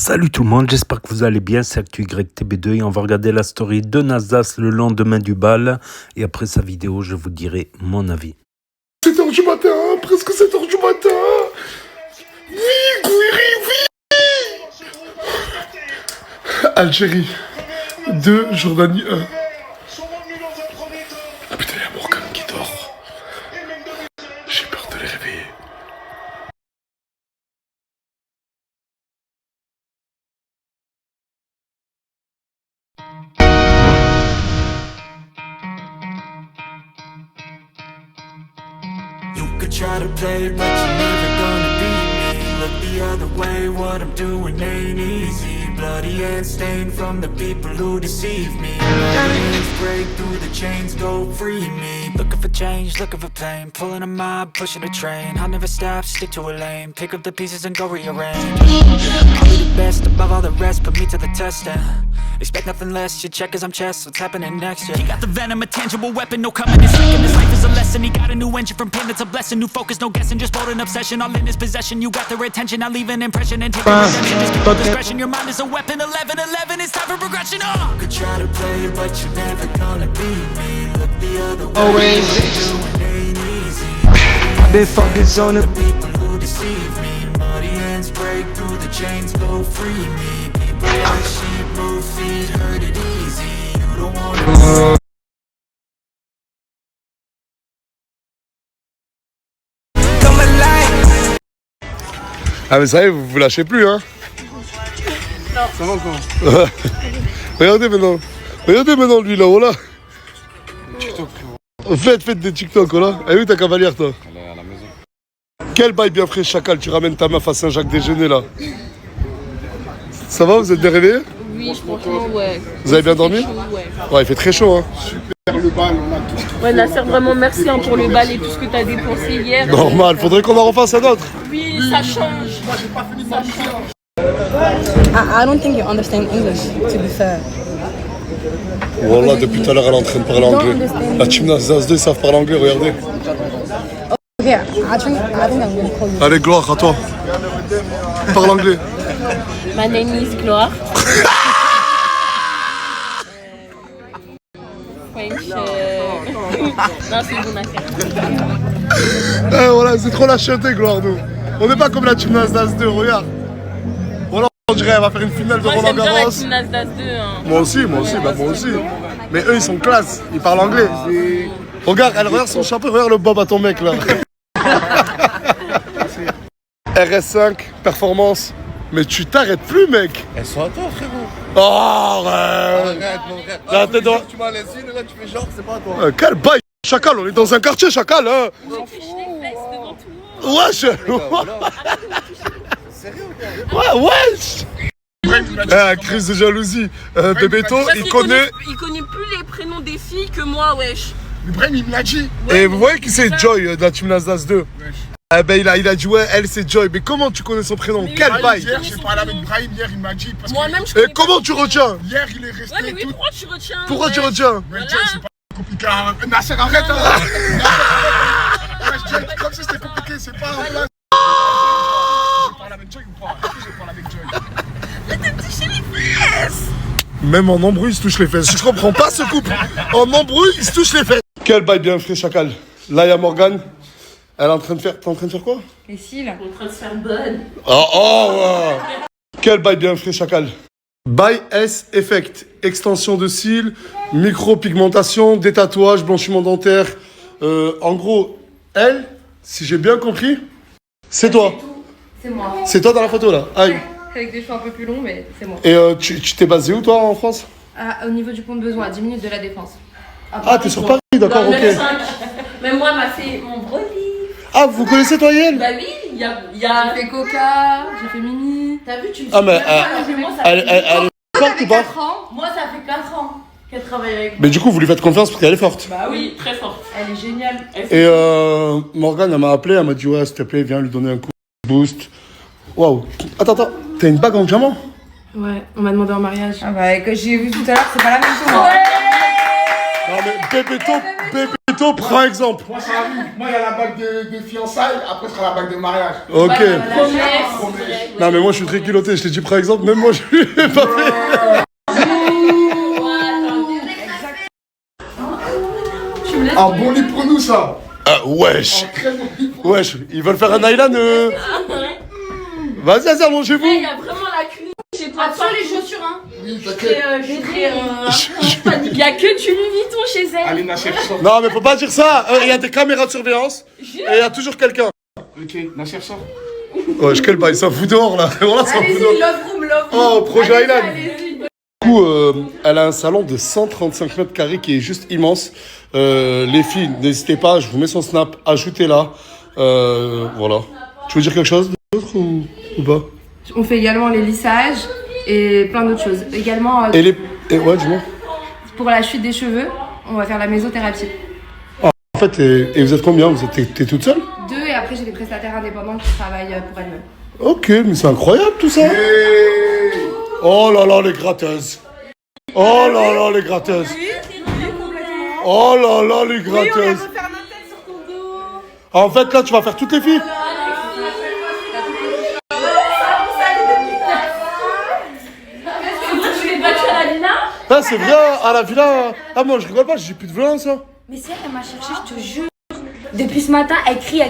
Salut tout le monde, j'espère que vous allez bien, c'est ActuYTB2 et on va regarder la story de Nasdaq le lendemain du bal et après sa vidéo je vous dirai mon avis. 7h du matin, presque 7h du matin. Oui, oui. Algérie 2, Jordanie 1. Ah putain, il y a Morgan qui dort. J'ai peur de les réveiller. You could try to play, but you're never gonna beat me. Look the other way, what I'm doing ain't easy. Bloody hands stained from the people who deceive me. My hands break through the chains, go free me. Looking for change, looking for pain. Pulling a mob, pushing a train. I'll never stop, stick to a lane. Pick up the pieces and go rearrange. I'll be the best above all the rest, put me to the test and expect nothing less, your check as I'm chess. What's happening next, yeah. He got the venom, a tangible weapon, no coming in second. His life is a lesson, he got a new engine. From pain, it's a blessing, new focus, no guessing. Just bold and obsession, all in his possession. You got their attention, I'll leave an impression. And take the redemption, just keep discretion. Your mind is a weapon, 11-11, it's time for progression. You could try to play, but you're never gonna beat me. Look the other way, always doing ain't easy. I've been focused on the people who deceive me. Muddy hands break through the chains, go free me. People like sheep move feet, hurt it easy. You don't wanna come alive. Ah mais ça y est, vous lâchez plus, hein. Non. Ça va encore. Regardez maintenant lui là, voilà. TikTok, frérot. Faites des TikTok, voilà. Et où ta cavalière, toi? Elle est à la maison. Quel bail bien frais, chacal, tu ramènes ta meuf à Saint-Jacques déjeuner, là. Ça va, vous êtes bien réveillés? Oui, franchement, ouais. Vous avez bien dormi? Ouais. Ouais, il fait très chaud, hein. Super le bal, on a tout ce qu'il Ouais, faut. Nasser, vraiment merci pour le bal et tout ce que t'as dépensé hier. Normal, faudrait qu'on en refasse un autre. Oui, ça change. Moi, j'ai pas fini de manger. I don't think you understand English, to be fair. Voilà, depuis tout à l'heure, elle est en train de parler anglais. La team Nasdaq 2, ils savent parler anglais, regardez. Okay, I think I'm gonna call you. Allez, Gloire, à toi. Parle anglais. My name is Gloire. French. Non, c'est bon, Nasser. Voilà, c'est trop la chienté, Gloire, nous. On n'est pas comme la team Nasdaq 2, regarde. Voilà, on dirait, elle va faire une finale de Moi, Roland j'aime bien la Garros. team Nasdaq 2. Hein. Moi aussi. Mais eux, ils sont classe, ils parlent anglais. Regarde, elle regarde son chapeau, regarde le bob à ton mec, là. RS5, performance. Mais tu t'arrêtes plus, mec. Elles sont à toi, frérot. Oh, arrête. Arrête, mon frère. Là, t'es dans... Tu m'as laissé, là, tu fais genre, c'est pas à toi. Quel bail, chacal, on est dans un quartier, chacal, hein. Tu fiches les fesses devant tout le monde. Wesh. Sérieux, gars? Ouais, wesh. Crise de jalousie. Bébéto, Parce il qu'il connaît... Il connaît plus les prénoms des filles que moi, wesh. Ibrahim, il me l'a dit. Et vous voyez qui c'est Joy de la team Nasdaq 2? Ah ben il a dit ouais, elle c'est Joy. Mais comment tu connais son prénom? Quel bail? Hier, j'ai parlé avec Ibrahim, hier, il m'a dit. Parce que Moi-même, je Et connais comment tu retiens? hier, il est resté Ouais, mais oui, tout. pourquoi tu retiens? Pourquoi tu wesh retiens? Mais Voilà. Joy, c'est pas compliqué. Nasser, arrête, hein. Nasser, Joy, comme si c'était compliqué, c'est pas en place. J'ai parlé avec Joy ou pas? Est-ce que j'ai parlé avec Joy? Même en embrouille, il se touche les fesses. Je comprends pas ce couple. En embrouille, il se touche les fesses. Quel bail bien frais, chacal. Là, il y a Morgane. Elle est en train de faire... T'es en train de faire quoi? Les cils. On est en train de se faire bonne. Oh, ouais. Quel bail bien frais, chacal. Bail S Effect. Extension de cils, micro-pigmentation, des tatouages, blanchiment dentaire. En gros, elle, si j'ai bien compris, c'est toi. C'est moi. C'est toi dans la photo, là. Aïe. Avec des cheveux un peu plus longs, mais c'est moi. Et tu t'es basé où, toi, en France? Au niveau du pont de besoin, à 10 minutes de la Défense. Ah, t'es sur Paris, d'accord, Dans le ok. 25. Même moi, m'a fait mon brevet. Ah, vous connaissez, toi, Yael? Bah oui, il y a... J'ai fait Coca, j'ai fait Mini. T'as vu, tu me Ah, mais moi, ça elle est forte ou pas? Moi, ça fait 4 ans qu'elle travaille avec moi. Mais du coup, vous lui faites confiance parce qu'elle est forte. Bah oui, très forte. Elle est géniale. Et Morgane, elle m'a appelé, elle m'a dit ouais, s'il te plaît, viens lui donner un coup de boost. Waouh. Attends, t'as une bague en diamant? Ouais, on m'a demandé en mariage. Ah bah, que j'ai vu tout à l'heure, c'est pas la même chose. Non mais Bébéto Keto, prends exemple. Moi, ça arrive. Moi, il y a la bague de fiançailles, après, ce sera la bague de mariage. Ok. Promesse. Non, mais moi, je suis très culotté. Je t'ai dit, prends exemple. Même moi, je lui ai pas fait. Un bon lit pour nous, ça. Wesh. Un très bon lit pour Wesh. Ils veulent faire un island. Vas-y, allongez-vous. Il y a vraiment la cuisine chez toi. Attention les chaussures, hein. nous. T'inquiète. Il y a que du Louis Vuitton chez elle. Allez, Nasser, sort. Non, mais faut pas dire ça. Il y a des caméras de surveillance. Et il y a toujours quelqu'un. Ok, Nasser, sort. Wesh, quel bail. Ça fout dehors, là. Voilà, ça fout Allez-y, dehors. love room. Oh, projet Island. Allez-y. Du coup, elle a un salon de 135 mètres carrés qui est juste immense. Les filles, n'hésitez pas, je vous mets son snap, ajoutez-la. Voilà. Tu veux dire quelque chose d'autre ou pas? On fait également les lissages et plein d'autres choses. Également, Et les. Ouais, dis-moi. pour la chute des cheveux, on va faire la mésothérapie. En fait, et vous êtes combien? T'es toute seule? 2 et après j'ai des prestataires indépendants qui travaillent pour elles-mêmes. Ok, mais c'est incroyable tout ça. Oh là là, les gratteuses. Oh là là, les gratteuses. Oh là là, les gratteuses. En fait, là, tu vas faire toutes les filles. Tu l'es battu à la villa? Ah, c'est vrai, à la villa. Ah, moi, je rigole pas, j'ai plus de violence, hein. Mais c'est elle, elle m'a cherché, je te jure. Depuis ce matin, elle crie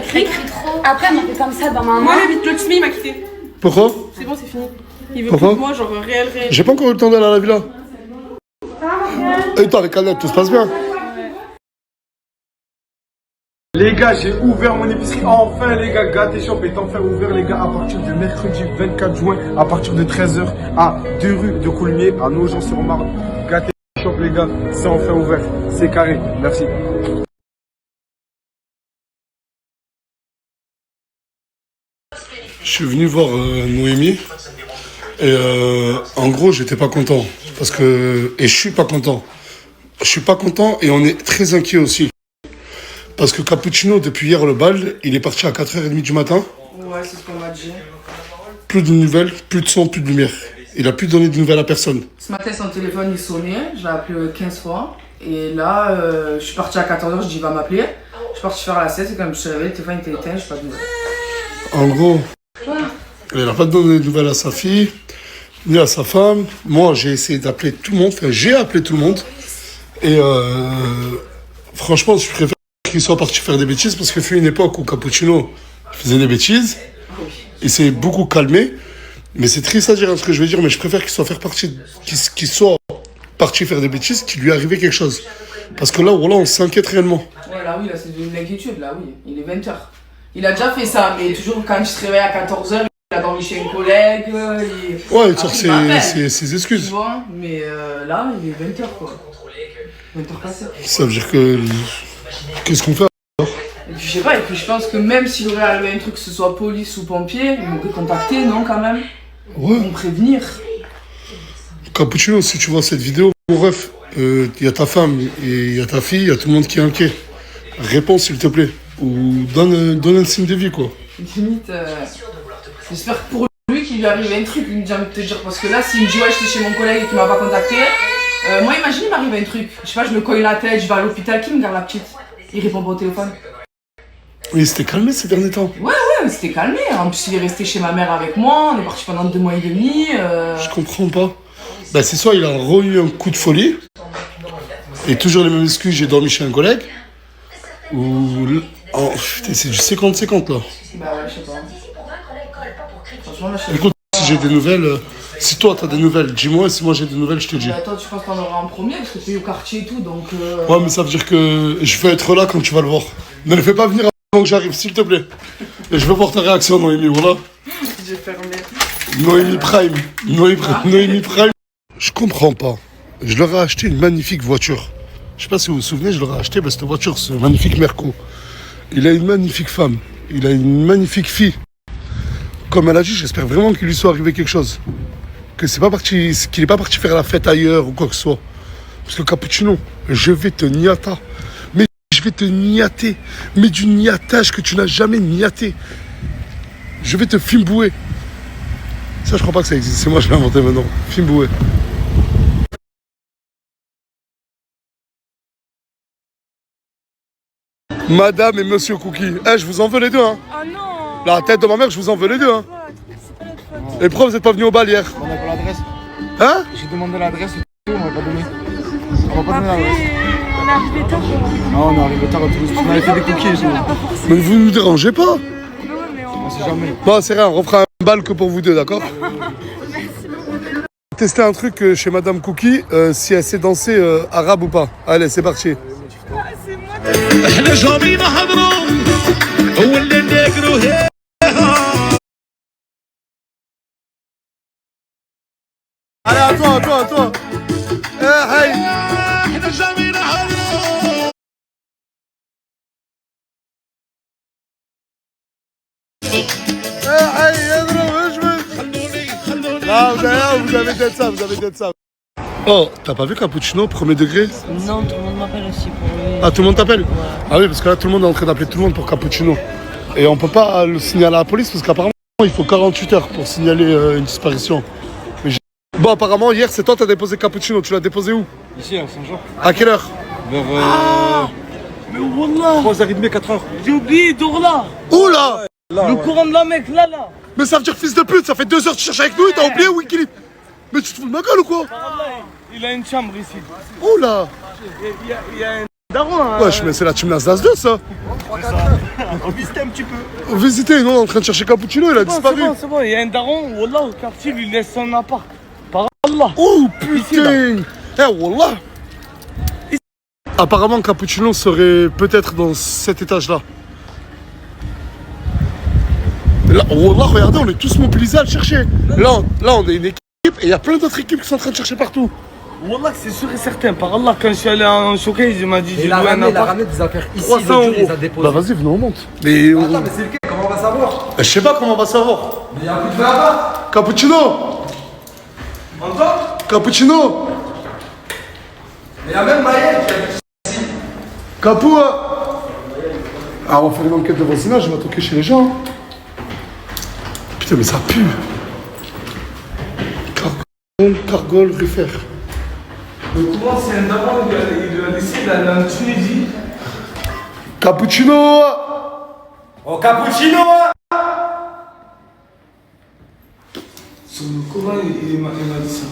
trop. Après, elle m'a fait comme ça dans ma main. Moi, le Tsumi m'a quitté. Pourquoi? C'est bon, c'est fini. Il veut Pourquoi? plus de moi, genre réel. J'ai pas encore eu le temps d'aller à la villa. Et toi, avec Annette, tout se passe bien? Les gars, j'ai ouvert mon épicerie. Enfin, les gars, Gâté Shop est enfin ouvert, les gars, à partir du mercredi 24 juin, à partir de 13h, à 2 rue de Coulmiers, à Nogent-sur-Marne. Gâté Shop, les gars, c'est enfin ouvert. C'est carré. Merci. Je suis venu voir Noémie. Et en gros, j'étais pas content. Parce que. Et je suis pas content. Je suis pas content et on est très inquiet aussi. Parce que Cappuccino, depuis hier, le bal, il est parti à 4h30 du matin. Ouais, c'est ce qu'on m'a dit. Plus de nouvelles, plus de son, plus de lumière. Il a plus donné de nouvelles à personne. Ce matin, son téléphone il sonnait, je l'ai appelé 15 fois. Et là, je suis partie à 14h, je dis il va m'appeler. Je suis partie faire la sieste et quand je me suis réveillée, le téléphone était éteint, je sais pas de nouvelles. En gros, il n'a pas donné de nouvelles à sa fille, ni à sa femme. Moi, j'ai essayé d'appeler tout le monde. Enfin, j'ai appelé tout le monde. Et franchement, je préfère qu'il soit parti faire des bêtises parce qu'il fut une époque où Cappuccino faisait des bêtises. Il s'est beaucoup calmé. Mais c'est triste à dire ce que je veux dire, mais je préfère qu'il soit parti faire des bêtises, qu'il lui est arrivé quelque chose. Parce que là, voilà, on s'inquiète réellement. Ouais, là oui, là c'est de l'inquiétude, là oui, il est 20h. Il a déjà fait ça, mais toujours quand il se réveille à 14h, il a dormi chez un collègue, Ouais, il sort ses excuses. Tu vois, mais là, il est 20h quoi. 20h passées. Ça veut dire que... Qu'est-ce qu'on fait? Et puis je sais pas, et puis je pense que même s'il aurait arrivé un truc, que ce soit police ou pompier, ils m'auraient contacté, non quand même? Ouais. Ils vont prévenir. Cappuccino, si tu vois cette vidéo, mon ref, il y a ta femme et il y a ta fille, il y a tout le monde qui est inquiet. Réponds s'il te plaît. Ou donne un signe de vie, quoi. Limite, j'espère que pour lui qu'il lui arrive un truc, j'ai envie de te dire, parce que là, s'il me dit ouais, j'étais chez mon collègue et qu'il m'a pas contacté, moi imagine, il m'arrive un truc. Je sais pas, je me cogne la tête, je vais à l'hôpital, qui me garde la petite? Il répond pas au téléphone. Oui, il s'était calmé ces derniers temps. Ouais, c'était calmé. En plus, il est resté chez ma mère avec moi, on est parti pendant 2 mois et demi. Je comprends pas. Bah, c'est soit il a eu un coup de folie, et toujours les mêmes excuses, j'ai dormi chez un collègue, ou... Oh, putain, c'est du 50-50 là. Bah ouais, je sais pas. Franchement, là, je sais pas. Écoute, si j'ai des nouvelles, si toi t'as des nouvelles, dis-moi, si moi j'ai des nouvelles, je te dis. Bah, toi, tu penses qu'on aura en premier, parce que tu es au quartier et tout, donc... Ouais, mais ça veut dire que je vais être là quand tu vas le voir. Ne le fais pas venir avant que j'arrive, s'il te plaît. Et je veux voir ta réaction, Noémie, voilà. J'ai fermé. Noémie Prime. Noémie Prime. Je comprends pas. Je leur ai acheté une magnifique voiture. Je sais pas si vous vous souvenez, je leur ai acheté cette voiture, ce magnifique Merco. Il a une magnifique femme. Il a une magnifique fille. Comme elle a dit, j'espère vraiment qu'il lui soit arrivé quelque chose. Que c'est pas parti, qu'il n'est pas parti faire la fête ailleurs ou quoi que ce soit. Parce que Cappuccino, je vais te niata. Mais je vais te niater. Mais du niatage que tu n'as jamais niaté. Je vais te fimbouer. Ça, je crois pas que ça existe. C'est moi, je l'ai inventé maintenant. Fimbouer. Madame et Monsieur Cookie. Eh, je vous en veux les deux, hein. Oh non. La tête de ma mère, je vous en veux les deux, hein. C'est pas notre faute. Et pourquoi vous n'êtes pas venu au bal hier? On n'a pas l'adresse. Hein? J'ai demandé l'adresse et tout, on m'a pas donné. On m'a pas donné Après, l'adresse. on est arrivé tard. Ah, on est arrivé tard à Toulouse. On avait fait des cookies et tout. On n'a pas forcé. Mais vous nous dérangez pas. Non, mais on... On sait jamais. Bon, c'est rien, on refera un bal que pour vous deux, d'accord? Tester un truc chez Madame Cookie, si elle sait danser arabe ou pas. Allez, c'est parti. C'est moi. Allez, à toi, à toi, à toi. Eh, hey. Vous avez d'être ça, vous avez d'être ça. Oh, t'as pas vu Cappuccino, premier degré? Non, tout le monde m'appelle aussi pour lui. Ah, tout le monde t'appelle? Ah oui, parce que là, tout le monde est en train d'appeler tout le monde pour Cappuccino. Et on peut pas le signaler à la police parce qu'apparemment, il faut 48 heures pour signaler une disparition. Bon, apparemment, hier, c'est toi, t'as déposé Cappuccino. Tu l'as déposé où? Ici, à Saint-Jean. À quelle heure? Vers Mais Wallah, 3h30, 4h. j'ai oublié Dorla. Où là? Le courant de la mec, là. Mais ça veut dire fils de pute, ça fait 2 heures que tu cherches avec nous et t'as oublié où il est. Mais tu te fous de ma gueule ou quoi? Il a une chambre ici. Oh là. Il y a un daron. Hein. Wesh, mais c'est la team Nas 2 ça. On visite un petit peu. Visitez, non, on est en train de chercher Cappuccino, il a disparu. C'est bon, il y a un daron. Wallah, au quartier, lui laisse son appart. Par Allah. Oh putain. Eh, wallah. Apparemment, Cappuccino serait peut-être dans cet étage-là. Là, wallah, regardez, on est tous mobilisés à le chercher. Là, on est une équipe et il y a plein d'autres équipes qui sont en train de chercher partout. Wallah, c'est sûr et certain. Par Allah, quand je suis allé en showcase, il m'a dit j'ai loué un appart. Il a ramené des affaires ici, 300 l'autre jour, il les a euros. déposées. Bah vas-y, venez, on monte. Mais, Attends, mais c'est lequel? Comment on va savoir? Je sais pas comment on va savoir. Mais il y a un coup de feu là-bas. Cappuccino. Cappuccino. Mais il y a même Maël qui habite ici. Capou. Ah, on va faire une enquête de voisinage, on va toquer chez les gens. Putain, mais ça pue. Cargol, Ruffer. Le courant, c'est un daron, il lui a laissé d'aller en Tunisie. Cappuccino. Oh, Cappuccino. Sur le courant, il m'a dit ça.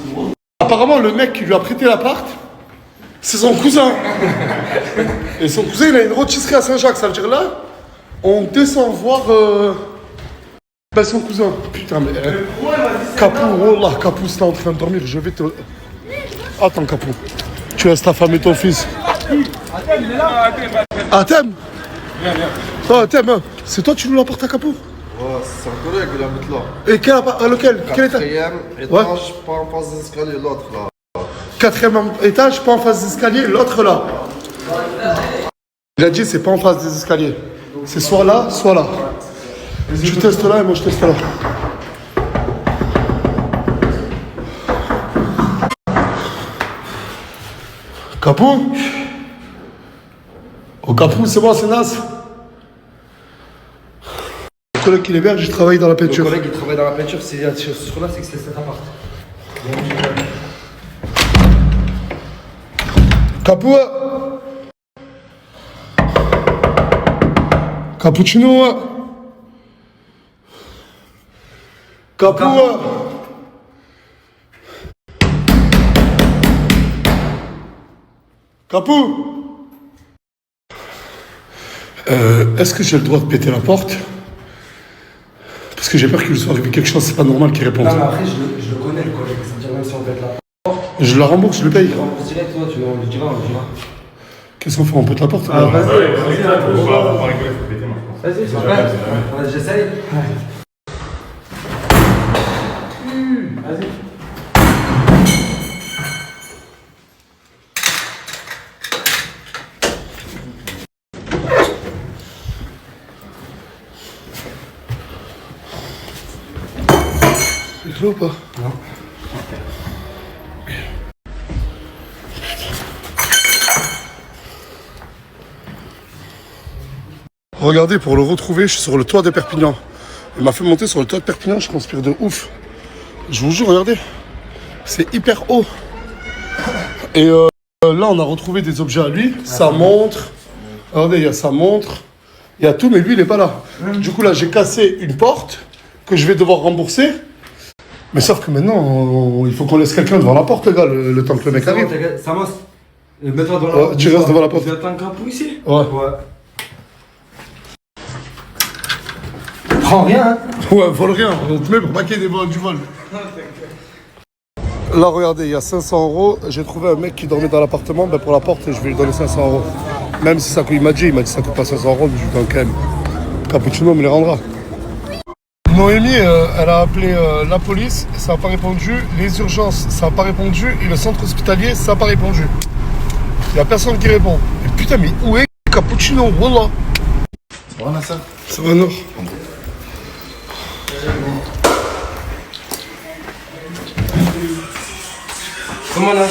Apparemment, le mec qui lui a prêté l'appart, c'est son cousin. Et son cousin, il a une rôtisserie à Saint-Jacques. Ça veut dire là, on descend voir son cousin. Putain, mais. Capou, oh là, Capou, c'est en train de dormir. Je vais te. Attends, Capou. Tu laisses ta femme et ton fils. Atem. Oh, Atem, c'est toi, tu nous l'apportes à Capou? Ouais, c'est un collègue, il habite là. Et quel appart? Lequel? Quel étage? 4e étage, pas en face des escaliers, l'autre là. 4e étage, pas en face des escaliers, l'autre là. Il a dit c'est pas en face des escaliers. C'est soit là, soit là. Tu testes là et moi je teste là. Capou? Oh Capou, c'est moi, c'est Nas. Le collègue qui l'héberge, il travaille dans la Le peinture. collègue il travaille dans la peinture, c'est sur là, c'est que c'est cet appart. Capou? Cappuccino? Capou? Capou? Est-ce que j'ai le droit de péter la porte? Parce que j'ai peur qu'il lui soit arrivé quelque chose, c'est pas normal qu'il réponde. Non, mais après, je le connais, le collègue. Ça veut dire même si on pète la porte. Je la rembourse, je le paye. Je rembourse direct, toi, on le dira, Qu'est-ce qu'on fait? On pète la porte? Vas-y, c'est vrai. J'essaye. Vas-y. C'est clos ou pas? Non. Regardez, pour le retrouver, je suis sur le toit de Perpignan. Il m'a fait monter sur le toit de Perpignan, je transpire de ouf. Je vous jure, regardez, c'est hyper haut. Et là, on a retrouvé des objets à lui, sa montre, Regardez, il y a sa montre, il y a tout, mais lui, il n'est pas là. Du coup, là, j'ai cassé une porte que je vais devoir rembourser. Mais sauf que maintenant, il faut qu'on laisse quelqu'un devant la porte, les gars, le temps que le mec arrive. Ça masse. Mets-toi devant la porte. Tu restes devant la porte. Vous êtes un capot ici? Ouais. Prends rien, hein. Ouais, vole rien. On te met pour pas qu'il y ait du vol. Là, regardez, il y a 500 €. J'ai trouvé un mec qui dormait dans l'appartement. Ben, pour la porte, je vais lui donner 500 €. Même si ça coûte, il m'a dit ça coûte pas 500 €, mais je lui donne quand même. Cappuccino me les rendra. Noémie, elle a appelé la police, ça n'a pas répondu. Les urgences, ça n'a pas répondu. Et le centre hospitalier, ça n'a pas répondu. Il n'y a personne qui répond. Et putain, mais où est Cappuccino? Wallah. Ça va, Nasser? Ça va, non? Comment là?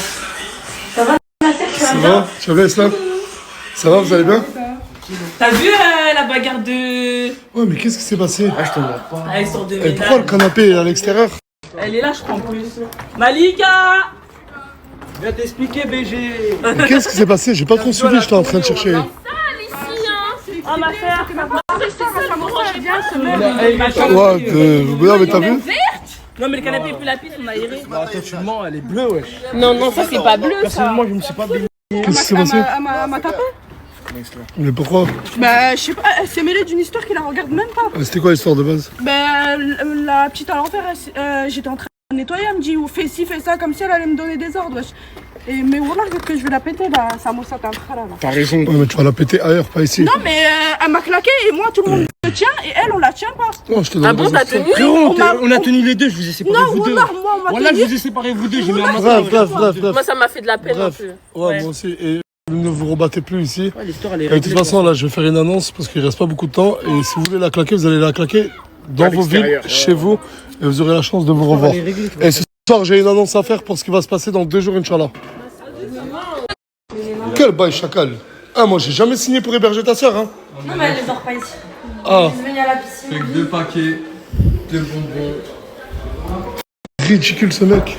Ça va, Nasser, tu vas Ça bien? va? Tu vas bien, Islam? Ça va, vous allez bien? T'as vu la bagarre de... Ouais, mais qu'est-ce qui s'est passé? Ah, ils sont de Et pourquoi le canapé est à l'extérieur? Elle est là, je crois, en plus. Malika! Je vais t'expliquer, BG. Mais qu'est-ce qui s'est passé? J'ai pas trop suivi, j'étais en train de chercher. Ah, ma sœur, Ouais, non, mais t'as vu? Non, mais le canapé est plus lapis, on a aéré. Toi, tu mens, elle est bleue, wesh. Non, non, ça, c'est pas bleu, ça. Personnellement, je me suis pas baigné. Qu'est-ce qui s'est passé? Elle m'a tapé. Mais pourquoi? Bah, je sais pas, elle s'est mêlée d'une histoire qui la regarde même pas. C'était quoi l'histoire de base? Bah, la petite à l'enfer, j'étais en train de nettoyer, elle me dit, fais ci, fais ça, comme si elle allait me donner des ordres, wesh. Et, mais voilà, que je vais la péter, là, ça m'a sauté un frère, là. T'as raison. Ouais, mais tu vas la péter ailleurs, pas ici. Non, mais elle m'a claqué, et moi, tout le monde me tient, et elle, on la tient pas. Non, je te donne raison. t'as tenu? Frérot, on a tenu les deux, je vous ai séparé Non, vous deux. moi, on m'a Voilà, tenu. je vous ai séparé vous deux, j'ai mis un Bref. Moi, ça m'a fait de la peine un Bref. peu. Ouais, moi aussi. Et ne vous rebattez plus ici. Ouais, l'histoire, elle est Et de toute façon, là, je vais faire une annonce parce qu'il reste pas beaucoup de temps. Et si vous voulez la claquer, vous allez la claquer dans vos villes, chez vous. Et vous aurez la chance de vous revoir. Et ce soir, j'ai une annonce à faire pour ce qui va se passer dans 2 jours, Inch'Allah. Quel bail chacal. Ah, moi, j'ai jamais signé pour héberger ta soeur, hein. Non, mais elle ne dort pas ici. Ah, Elle est venue à la piscine. Avec 2 paquets, 2 bonbons. ridicule ce mec.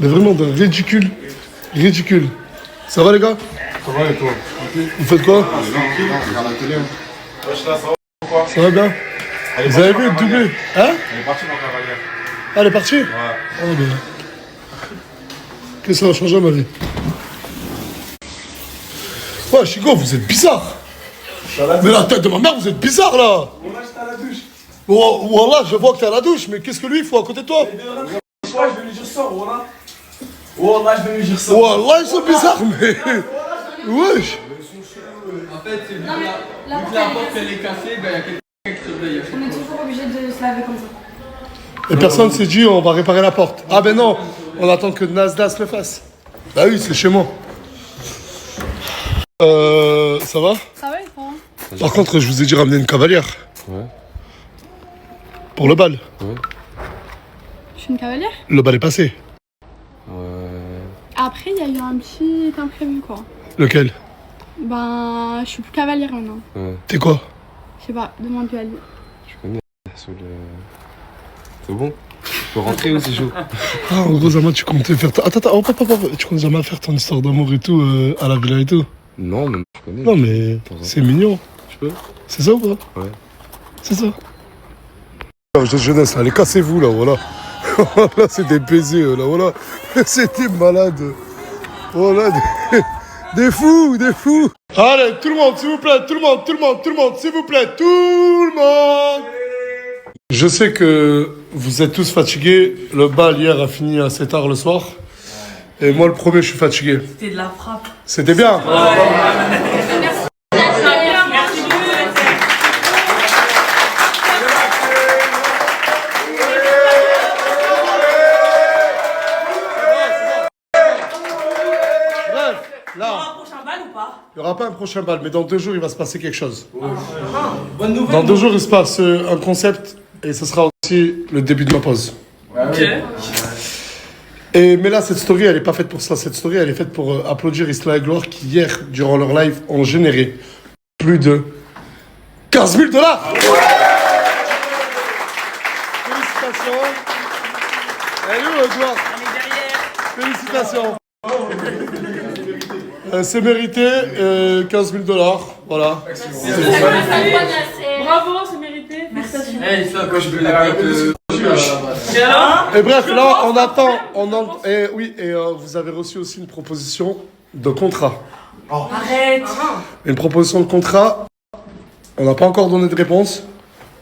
Mais vraiment, d'un ridicule. Ridicule. Ça va, les gars? Ça va et toi? Vous faites quoi? Regarde la télé. Ça va bien? Vous avez vu le doublé? Hein? Elle est partie dans Cavalière. Ah, elle est partie? Ouais. Oh, ben. Qu'est-ce que ça va changer à ma vie? Ouais, Chico, vous êtes bizarre. Mais la tête de ma mère, vous êtes bizarre, là. Là, j'étais à la douche. Voilà, je vois que t'es à la douche, mais qu'est-ce que lui, il faut à côté de toi? Je sais pas, je vais lui dire ça, voilà. Wallah, je vais lui dire ça. Wallah, ils sont bizarres, mais... Wesh. En fait, vu que la porte elle est cassée, ben il y a quelqu'un qui surveille. On est toujours obligé de se laver comme ça. Et personne s'est dit, on va réparer la porte. Ah ben non, on attend que Nasdaq le fasse. Bah oui, c'est chez moi. Ça va? Ça va, toi? Par contre, je vous ai dit ramener une cavalière. Ouais. Pour le bal. Je suis une cavalière. Le bal est passé. Après, il y a eu un petit imprévu, quoi. Lequel? Ben, je suis plus cavalière maintenant. T'es quoi? Je sais pas, demande-lui à lui. C'est bon? Je peux rentrer ou c'est chaud? Ah, en gros, Zama, tu comptais faire... Attends, tu comptes jamais faire ton histoire d'amour et tout à la villa et tout? Non, mais je connais. Non, mais c'est mignon. Je peux? C'est ça ou pas? Ouais. C'est ça. De jeunesse, allez, cassez-vous, là, voilà. Là, c'est des baisers, là, voilà. C'est des malades. Voilà, des fous, des fous. Allez, tout le monde, s'il vous plaît, tout le monde, s'il vous plaît, tout le monde. Je sais que vous êtes tous fatigués. Le bal hier a fini assez tard le soir. Et moi, le premier, je suis fatigué. C'était de la frappe. C'était bien. Là, Prochain bal ou pas? il n'y aura pas un prochain bal, mais dans 2 jours, il va se passer quelque chose. Bonne nouvelle. Dans 2 jours, il se passe un concept et ce sera aussi le début de ma pause. Ok. Mais là, cette story, elle n'est pas faite pour ça. Cette story, elle est faite pour applaudir Isla et Gloire qui, hier, durant leur live, ont généré plus de 15 000 $. Félicitations. Elle est où, Gloire? On est derrière. Félicitations. C'est mérité, 15 000 $, voilà. Bravo, c'est mérité. Merci. Et bref, là, on attend, et oui, et vous avez reçu aussi une proposition de contrat. Arrête. Une proposition de contrat, on n'a pas encore donné de réponse,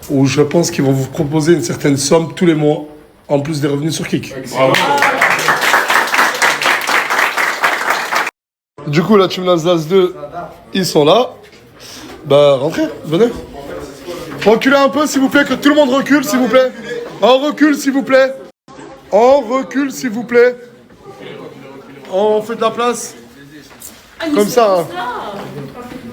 ou je pense qu'ils vont vous proposer une certaine somme tous les mois, en plus des revenus sur Kik. Du coup, la team Nasdaq 2, ils sont là. Bah, rentrez, venez. Reculez un peu, s'il vous plaît, que tout le monde recule, s'il vous plaît. On recule, s'il vous plaît. On recule, s'il vous plaît. On fait de la place. Comme ça.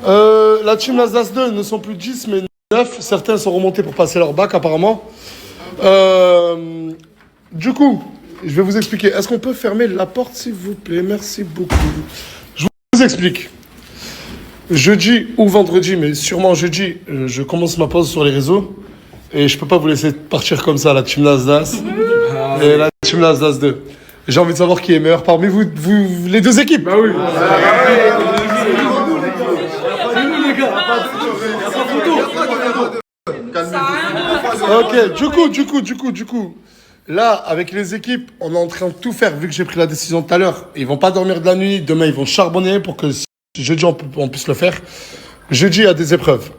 La team Nasdaq 2 ne sont plus 10, mais 9. Certains sont remontés pour passer leur bac, apparemment. Du coup, je vais vous expliquer. Est-ce qu'on peut fermer la porte, s'il vous plaît? Merci beaucoup. Je vous explique. Jeudi ou vendredi, mais sûrement jeudi, je commence ma pause sur les réseaux. Et je peux pas vous laisser partir comme ça, la team Nasdaq et la team Nasdaq 2. J'ai envie de savoir qui est meilleur parmi vous les deux équipes. Bah oui. Ok, du coup. Là, avec les équipes, on est en train de tout faire, vu que j'ai pris la décision tout à l'heure. Ils vont pas dormir de la nuit, demain ils vont charbonner pour que jeudi on puisse le faire. Jeudi, il y a des épreuves.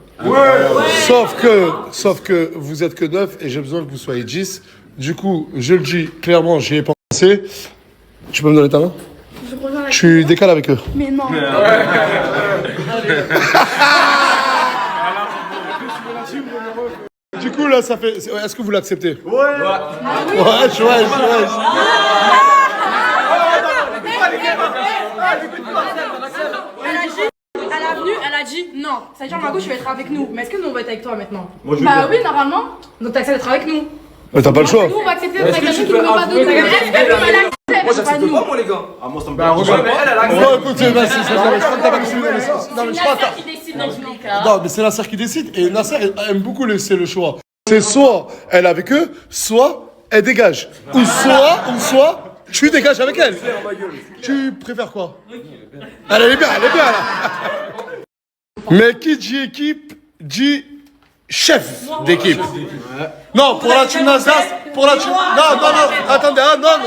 Sauf que vous êtes que 9 et j'ai besoin que vous soyez 10. Du coup, je le dis clairement, j'y ai pensé. Tu peux me donner ta main? Tu décales avec eux. Mais non. Du coup, là, ça fait... Est-ce que vous l'acceptez? Ouais. Elle a dit non. Ça veut dire, Margot, tu vas être avec nous. Mais est-ce que nous, on va être avec toi maintenant? Bah oui, normalement. Donc t'acceptes d'être avec nous. Mais t'as pas le choix. Nous, on va accepter d'être avec quelqu'un qui ne veut pas de nous. Est-ce que nous, elle accepte? Moi, j'accepte pas, moi, les gars. Ah, moi, ça me dérange. Mais elle a Bon, écoutez, vas-y, je crois que t'as pas C'est Nasser qui décide dans tous les cas. Non, mais c'est Nasser qui décide. Et Nasser aime beaucoup laisser le choix. C'est soit elle est avec eux, soit elle dégage. Ou soit tu dégages avec elle. Tu préfères quoi? Elle est bien là. Mais qui dit équipe, dit chef d'équipe. Non, pour la team Nasdaq, pour la team... Non, attendez, non.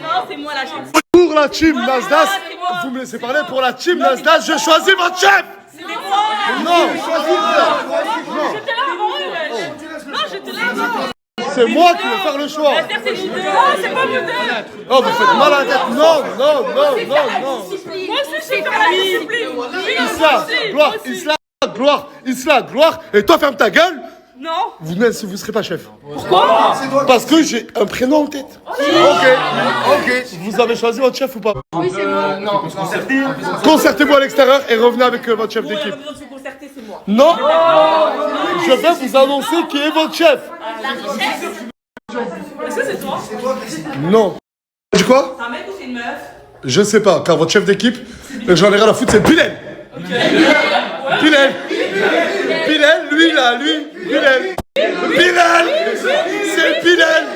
Non, c'est moi la chef. Pour la team Nasdaq, vous me laissez parler, pour la team Nasdaq, je choisis votre chef. Non, J'étais là avant eux. Non, j'étais là avant. c'est moi qui vais faire le choix. C'est nous deux. C'est pas vous deux. Oh, vous faites mal à la tête. Non. Moi aussi, c'est faire la discipline. Isla, gloire. Et toi, ferme ta gueule. Non. Vous ne serez pas chef. Pourquoi? Parce que j'ai un prénom en tête. Ok. Vous avez choisi votre chef ou pas? Oui, c'est moi. Non. Concertez-vous à l'extérieur et revenez avec votre chef d'équipe. Concerter, c'est moi. Non. Je vais vous annoncer qui est votre chef. Est-ce que c'est toi? Non. Tu dis quoi? C'est un mec ou c'est une meuf? Je sais pas, car votre chef d'équipe, j'en ai rien à foutre, c'est Bilal. Bilal, lui. Bilal. C'est Bilal.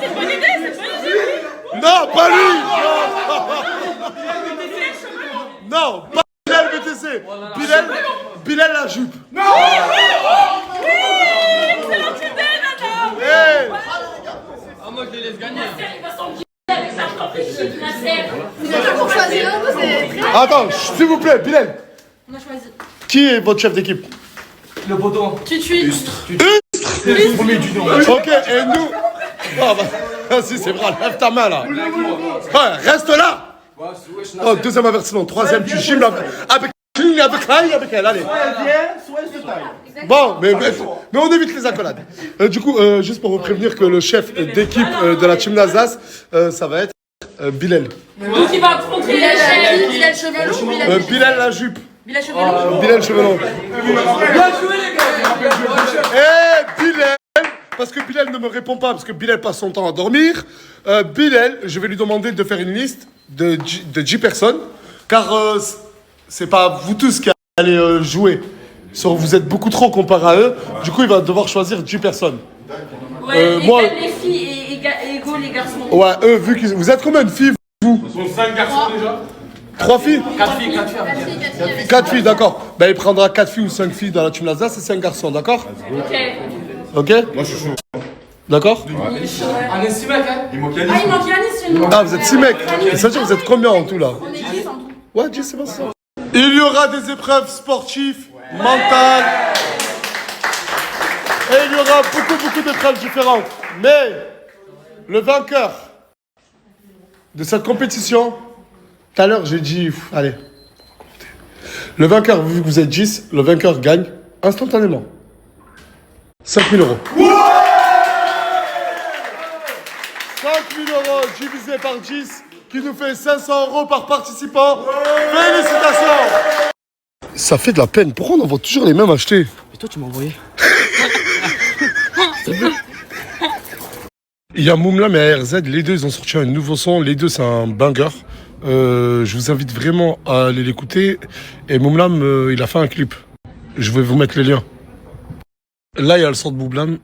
C'est bonne idée. Non, pas lui. Non, pas Bilal BTC. Bilal la jupe. Non. Excellente idée, Nana. moi je les laisse gagner. Vous êtes là pour choisir un, c'est très... Attends, s'il vous plaît, Bilal. On a choisi. Qui est votre chef d'équipe? Le poteau. Tutui. Premier du nom. Ok, et nous... Oh bah, vas-y, c'est vrai, lève ta main là. Ouais, reste là. Oh, deuxième avertissement, troisième, tu gym avec elle, allez. Bon, mais on évite les accolades. Du coup, juste pour vous prévenir que le chef d'équipe de la team Nasdaq, ça va être Bilal. Donc il va affronter Bilal Chevelon ou Bilal Bilal la jupe. Bilal Chevelon. Bilal Chevelon. Bien joué les gars. Bilal, parce que Bilal ne me répond pas, parce que Bilal passe son temps à dormir. Bilal, je vais lui demander de faire une liste de 10 personnes, car c'est pas vous tous qui allez jouer. Vous êtes beaucoup trop comparé à eux. Du coup, il va devoir choisir 10 personnes. Ouais, moi, les filles et égaux les garçons. Ouais, eux, vu que vous êtes combien de filles, vous? Donc 5 garçons déjà. 3 filles? 4 filles, 4 filles. 4 filles, d'accord. Ben, il prendra 4 filles ou 5 filles dans la team Lazare, c'est 5 garçons, d'accord? Ok. Moi, je suis chaud. D'accord? On est 6 mecs, hein. Il manque Yanis. Ah, il manque Yanis chez nous. Ah, vous êtes 6 mecs. Ça veut dire que vous êtes combien en tout là? On est 10 en tout. Ouais, 10, c'est pas ça. Il y aura des épreuves sportives, mentales. Et il y aura beaucoup d'épreuves différentes. Mais le vainqueur de cette compétition, tout à l'heure j'ai dit, allez, le vainqueur, vu que vous êtes 10, le vainqueur gagne instantanément 5 000 euros. 5 000 euros divisé par 10, qui nous fait 500 euros par participant. Félicitations! Ça fait de la peine. Pourquoi on en voit toujours les mêmes acheter? Mais toi, tu m'as envoyé. Il y a Moumlam et ARZ, les deux ils ont sorti un nouveau son, les deux c'est un banger. Je vous invite vraiment à aller l'écouter. Et Moumlam, il a fait un clip. Je vais vous mettre les liens. Là, il y a le son de Moumlam.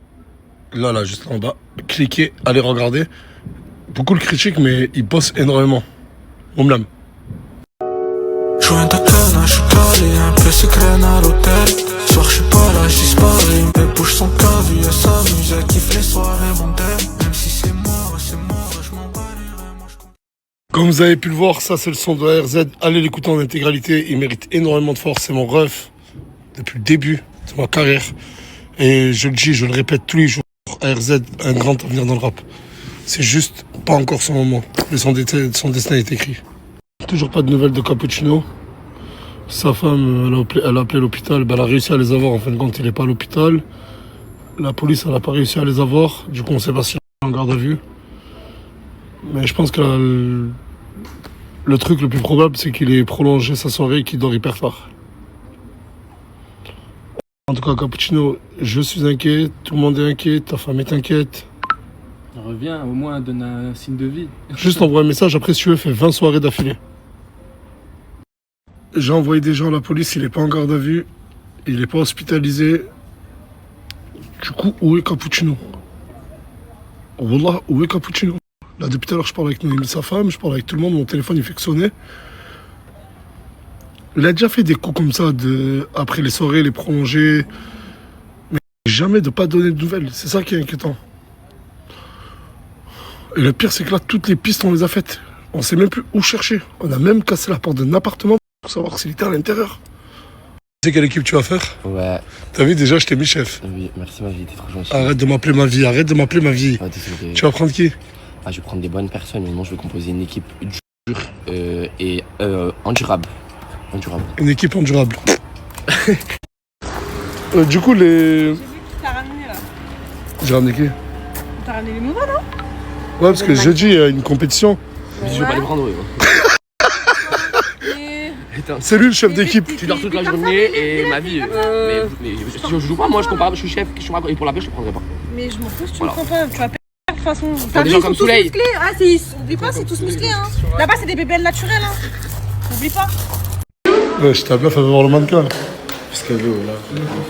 Là, juste en bas. Cliquez, allez regarder. Beaucoup le critiquent, mais il bosse énormément. Moumlam. Joint de canne, je suis calé, un peu secret à l'hôtel. Soir, je suis pas là, je disparais. Mais bouge son cavu, elle s'amuse, elle kiffe les soirées mondaines. Même si c'est mort, je m'en balayerai, moi je compte. Comme vous avez pu le voir, ça c'est le son de ARZ. Allez l'écouter en intégralité, il mérite énormément de force. C'est mon ref depuis le début de ma carrière. Et je le dis, je le répète tous les jours, ARZ a un grand avenir dans le rap. C'est juste pas encore son moment. Mais son destin est écrit. Toujours pas de nouvelles de Cappuccino. Sa femme, elle a appelé l'hôpital. Ben, elle a réussi à les avoir. En fin de compte, il n'est pas à l'hôpital. La police, elle n'a pas réussi à les avoir. Du coup, on ne sait pas s'il est en garde à vue. Mais je pense que le truc le plus probable, c'est qu'il ait prolongé sa soirée et qu'il dort hyper tard. En tout cas, Cappuccino, je suis inquiet. Tout le monde est inquiet. Ta femme est inquiète. Reviens, au moins, donne un signe de vie. Juste envoie un message. Après, si tu veux, fais 20 soirées d'affilée. J'ai envoyé des gens à la police. Il n'est pas en garde à vue. Il n'est pas hospitalisé. Du coup, où est Cappuccino? Wallah, où est Cappuccino? Là, depuis tout à l'heure, je parle avec Noémie, sa femme. Je parle avec tout le monde. Mon téléphone, il fait que sonner. Il a déjà fait des coups comme ça, après les soirées, les prolongés. Mais jamais de pas donner de nouvelles. C'est ça qui est inquiétant. Et le pire, c'est que là, toutes les pistes, on les a faites. On sait même plus où chercher. On a même cassé la porte d'un appartement pour savoir s'il était à l'intérieur. Tu sais quelle équipe tu vas faire? Ouais. T'as vu, déjà, je t'ai mis chef. Oui, merci ma vie, t'es trop gentil. Arrête de m'appeler ma vie, arrête de m'appeler ma vie. Ah, désolé. Tu vas prendre qui? Ah, je vais prendre des bonnes personnes, mais moi je vais composer une équipe dure et endurable. Une équipe endurable. Du coup, les... J'ai vu qui t'a ramené là. J'ai ramené qui? T'as ramené les nouveaux, non? Ouais, parce que jeudi, il y a une compétition. Mais je vais pas les prendre, eux. C'est lui le chef d'équipe. Tu dors toute la journée et ma vie. Mais si je joue pas, moi je compare, je suis chef, et pour la paix, je te prendrai pas. Mais je m'en fous si tu me prends pas, tu vas perdre de toute façon. T'as des gens comme Soleil. Ah, oublie pas, c'est tous musclés, hein. Là-bas, c'est des bébés naturels, hein. Oublie pas. Ouais, je t'appelle, fais voir le mannequin. Qu'est-ce qu'elle veut, là?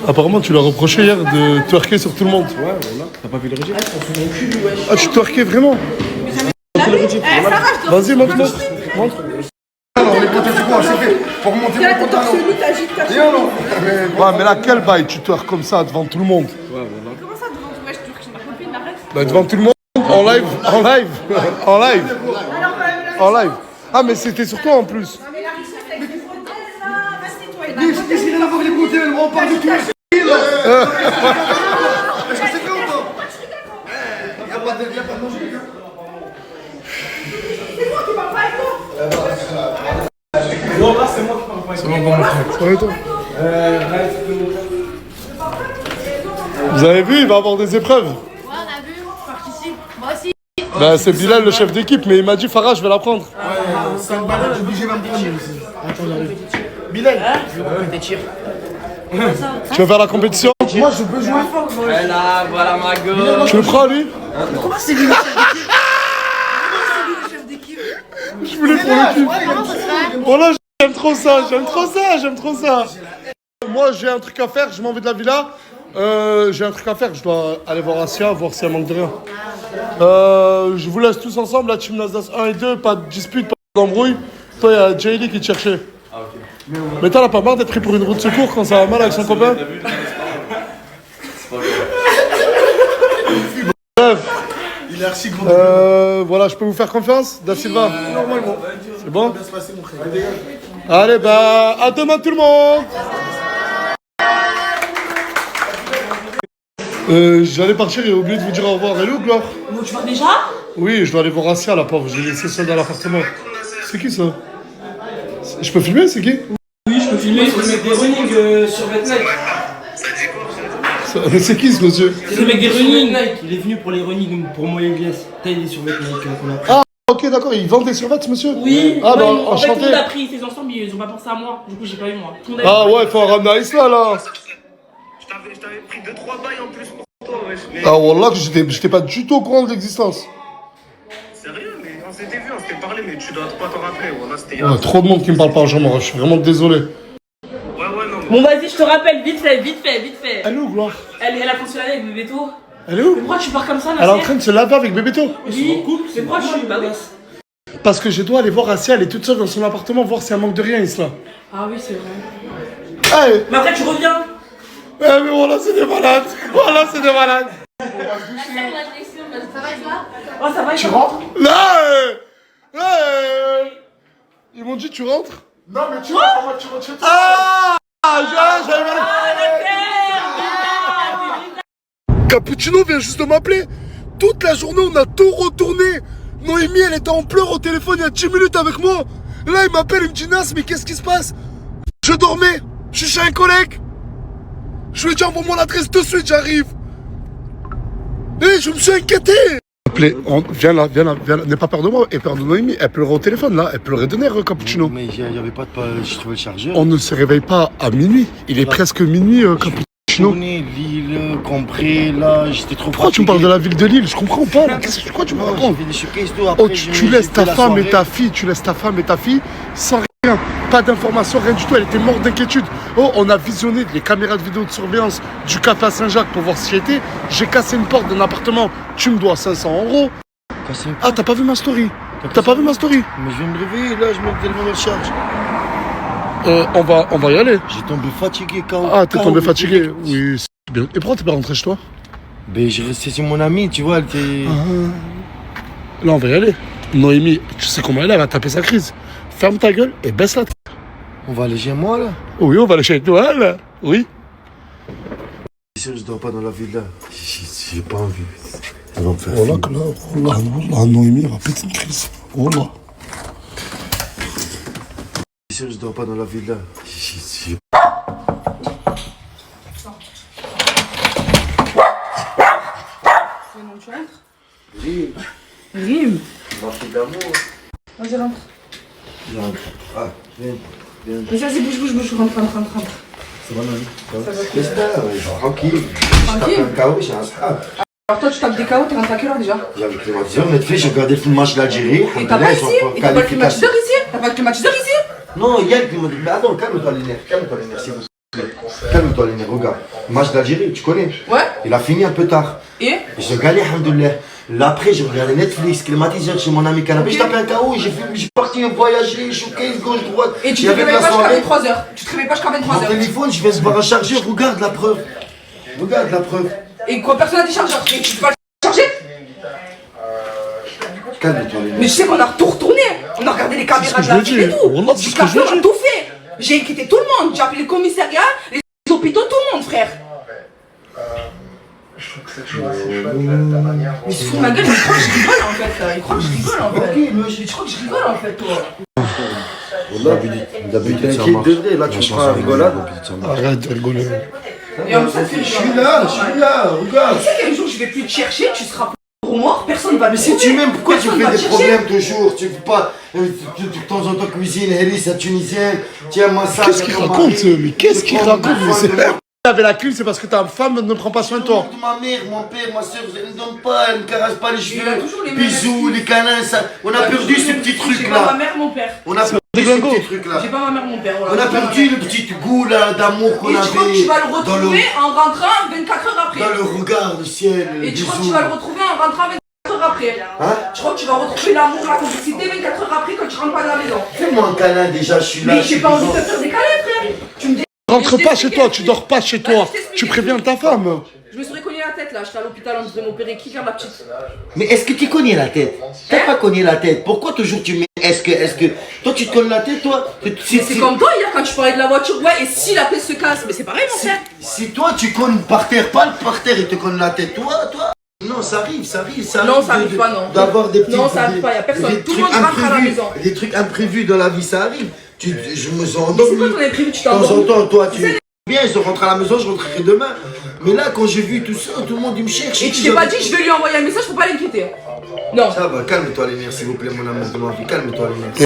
Apparemment, tu l'as reproché hier de twerker sur tout le monde. Ouais, voilà. T'as pas vu le régime? Ah, tu twerkais vraiment? Vas-y, montre-moi. Montre. On est monté du coup, c'est fait. Pour monter mon pantalon. Viens, non. Ouais, mais là, quel bail? Tu twerks comme ça devant tout le monde. Ouais, voilà. Comment ça devant toi? Je te ma copine, arrête. Bah, devant tout le monde, en live, en live, en live, en live. Ah, mais c'était sur toi en plus. Mais la richesse avec les prothèses, là, reste-toi. Qu'est-ce qu'il a à voir les côtés? Elle me rend pas du tout. Est-ce que c'est bien ou pas? Y'a pas de danger, les gars. C'est moi qui parle pas avec toi. Non, là, c'est moi qui parle pas. C'est moi qui parle pas. Ça va et toi? Vous avez vu, il va avoir des épreuves. Ouais, on a vu, je participe. Moi aussi. Bah, c'est Bilal, le chef d'équipe, mais il m'a dit Farah, je vais la prendre. 5 balles, je suis obligé de me prendre aussi. Attends, j'arrive. Bilal, Tu veux faire la compétition? moi je peux jouer. Là, voilà ma gueule. Tu le prends, lui? Comment c'est lui le chef d'équipe? Je voulais prendre l'équipe. Voilà, j'aime trop ça, j'aime trop ça, j'aime trop ça. Moi, j'ai un truc à faire, je m'en vais de la villa. J'ai un truc à faire, je dois aller voir Asia, voir si elle manque de rien. Je vous laisse tous ensemble, la team Nasdaq 1 et 2, pas de dispute. d'embrouille. Toi, il y a Jaylee qui te cherchait. Ah, ok. Mais t'en as pas marre d'être pris pour une roue de secours quand ça va mal avec son copain? Bref. Il est archi gros. Voilà, je peux vous faire confiance, Da Silva? Normalement. C'est bon? Ça va bien se passer, mon frère. Allez, bah, à demain tout le monde! J'allais partir et j'ai oublié de vous dire au revoir. Elle est où, Gloire? Bon, tu vas déjà? Oui, je dois aller voir Asia, la pauvre. J'ai laissé seule dans l'appartement. C'est qui ça? Je peux filmer? C'est qui? Oui, je peux filmer, il faut le mec des running sur Nike. C'est qui ce monsieur? C'est le mec des running Nike, il est venu pour les running pour moi et Elias. Il est sur Nike qu'on a pris. Ah, ok, d'accord, il vend des survêtements, monsieur? Oui, ah, bah, en fait, tout le enchanté. monde a pris ses ensembles, ils ont pas pensé à moi. Du coup, j'ai pas eu moi. Ah, ouais, faut en ramener à Isla là. Je t'avais pris 2-3 bails en plus pour toi, wesh. Mais... Ah, wallah, que j'étais pas du tout au courant de l'existence. Sérieux, mais on s'était vu, on s'était parlé, mais tu dois pas t'en rappeler. Wallah, c'était Ouais, trop de monde qui me parle pas en jambe, je suis vraiment désolé. Ouais, non. Bon, vas-y, je te rappelle, vite fait. Elle est où, Gloire? Elle a fonctionné avec Bébéto. Elle est où? Mais pourquoi tu pars comme ça, Elle est en train de se laver avec Bébéto. Oui, mais pourquoi tu... Bah oui. Parce que je dois aller voir Asia, elle est toute seule dans son appartement, voir si elle manque de rien, Isla. Ah oui, c'est vrai. Hey. Mais après, tu reviens. Eh, mais voilà, c'est des malades. Voilà, c'est des malades. Ça va, Tu rentres? Là, ils m'ont dit tu rentres? Non, mais tu rentres, comment tu rentres chez toi? J'avais mal. Cappuccino vient juste de m'appeler. Toute la journée, on a tout retourné. Noémie, elle était en pleurs au téléphone il y a 10 minutes avec moi. Là, il m'appelle, il me dit Nas, mais qu'est-ce qui se passe? Je dormais, je suis chez un collègue. Je lui ai dit envoie-moi l'adresse de suite, j'arrive. Et je me suis inquiété. Viens là, n'aie pas peur de moi et peur de Noémie. Elle pleurait au téléphone là, elle pleurait de nerfs, Cappuccino. Mais il n'y avait pas de. Je trouvais le chargeur. On ne se réveille pas à minuit. Il est presque minuit, Cappuccino. Lille, Compré, là, j'étais trop. Pourquoi tu me parles de la ville de Lille? Je comprends pas. Quoi tu me racontes? Oh, tu laisses ta femme et ta fille, sans rien, pas d'informations, rien du tout. Elle était morte d'inquiétude. Oh, on a visionné les caméras de vidéo de surveillance du café à Saint-Jacques pour voir si j'y étais. J'ai cassé une porte d'un appartement. Tu me dois 500 €. Ah, t'as pas vu ma story? Mais je vais me réveiller, là, je mets le téléphone en charge. On va y aller. J'ai tombé fatigué, KO. Ah, t'es tombé fatigué? Oui, c'est bien. Et pourquoi t'es pas rentré chez toi? Ben, j'ai resté chez mon ami, tu vois, elle était... Là, on va y aller. Noémie, tu sais comment elle va taper sa crise. Ferme ta gueule et baisse la tête. On va aller chez moi, là? Oui, on va aller chez toi, là. Oui. C'est sûr, je dors pas dans la ville, là. J'ai pas envie. Elle va me faire oh là, Noémie, elle va péter une crise. Oh là. C'est sûr, je dors pas dans la ville, là. C'est bon, tu rentres? Rim. Marché d'amour. Vas-y, rentre. Ah, viens. Mais ça, c'est bouge, rentre. Ça va, Nani? Ça va? Tranquille. Tranquille? Je tape un KO, j'ai un spam. Alors toi, tu tapes des KO, t'es rentré à quelle heure déjà? J'avais climatiseur, Netflix, j'ai regardé le match d'Algérie. Et t'as pas ici? Et t'as pas le climatiseur ici? T'as pas le climatiseur ici? Non, il y a le climatiseur. Mais attends, calme-toi les nerfs, s'il vous plaît. Calme-toi les nerfs, regarde. Match d'Algérie, tu connais? Ouais. Il a fini un peu tard. Et j'ai gagné, alhamdoulilah. Là après, j'ai regardé Netflix, climatiseur chez mon ami canapé. J'ai tapé un KO, j'ai parti voyager, showcase, gauche, droite. Et tu te réveilles pas jusqu'à 23h. Tu te réveilles pas jusqu'à 23h. Mon téléphone, je vais se voir un chargeur, regarde la preuve. Et quoi, personne n'a des chargeurs? Et tu peux pas le charger? Calme-toi les nerfs. Mais tu sais qu'on a tout retourné. On a regardé les caméras de la ville et tout. Jusqu'à ce qu'on a tout fait. J'ai inquiété tout le monde. J'ai appelé le commissariat, les hôpitaux, tout le monde, frère. Je trouve que cette chose assez chouette, ta manière. Mais tu fous ma gueule, mais je crois que je rigole en fait. Il croit que je rigole en fait. Je crois que je rigole en fait, toi. D'habitude, t'inquiète de vrai, là tu me feras rigolade. Arrête de rigoler. Et en plus, ça fait Je suis là, regarde. Tu sais qu'un jour je vais plus te chercher, tu seras mort, personne va te Mais si tu m'aimes, pourquoi tu fais des problèmes toujours? Tu fais pas de temps en temps cuisine, Hélice, la tunisienne, tiens, massage. Qu'est-ce qu'il raconte, mais qu'est-ce qu'il raconte? T'avais la clim, c'est parce que ta femme ne prend pas soin de toi. Ma mère, mon père, ma soeur, elle ne donne pas, elle ne caresse pas les cheveux, bisous, les câlins, ça. On a perdu ce petit truc là. J'ai pas ma mère, mon père. On a perdu ce petit truc là. J'ai pas ma mère, mon père. On a perdu le petit goût là d'amour qu'on avait. Et je crois que tu vas le retrouver en rentrant 24 heures après. Dans le regard, le ciel, et tu crois que tu vas le retrouver en rentrant 24 heures après. après. Hein? Je crois que tu vas retrouver l'amour, la complicité 24 heures après quand tu rentres pas de la maison. Fais-moi un câlin déjà, je suis là. Mais j'ai pas envie de te faire des câlins, frère. Tu me dis. Rentre pas chez toi, tu dors pas chez toi. Tu préviens ta femme. Je me serais cogné la tête là, j'étais à l'hôpital, on devait m'opérer. Qui garde la petite? Mais est-ce que tu connais la tête? T'as pas cogné la tête. Pourquoi toujours tu mets est-ce que. Toi tu te cognes la tête, toi? C'est comme toi hier quand tu parlais de la voiture. Ouais, et si la pièce se casse? Mais c'est pareil, mon frère. Si toi tu cognes par terre, pas par terre, il te cogne la tête, toi. Non, ça arrive. Non, ça arrive pas, non. D'avoir des petits. Non, ça arrive pas, y a personne. Tout le monde rentre à la maison. Des trucs imprévus dans la vie, ça arrive. Je me sens Mais c'est quoi ton imprévu? Tu de temps t'endors? en temps, toi, tu. Bien, je rentre à la maison, je rentrerai demain. Mais là, quand j'ai vu tout ça, tout le monde il me cherche. Et tu t'es pas dit, je vais lui envoyer un message pour pas l'inquiéter? Non. Ça va, calme-toi les nerfs, s'il vous plaît, mon amour de ma vie. Calme-toi les nerfs.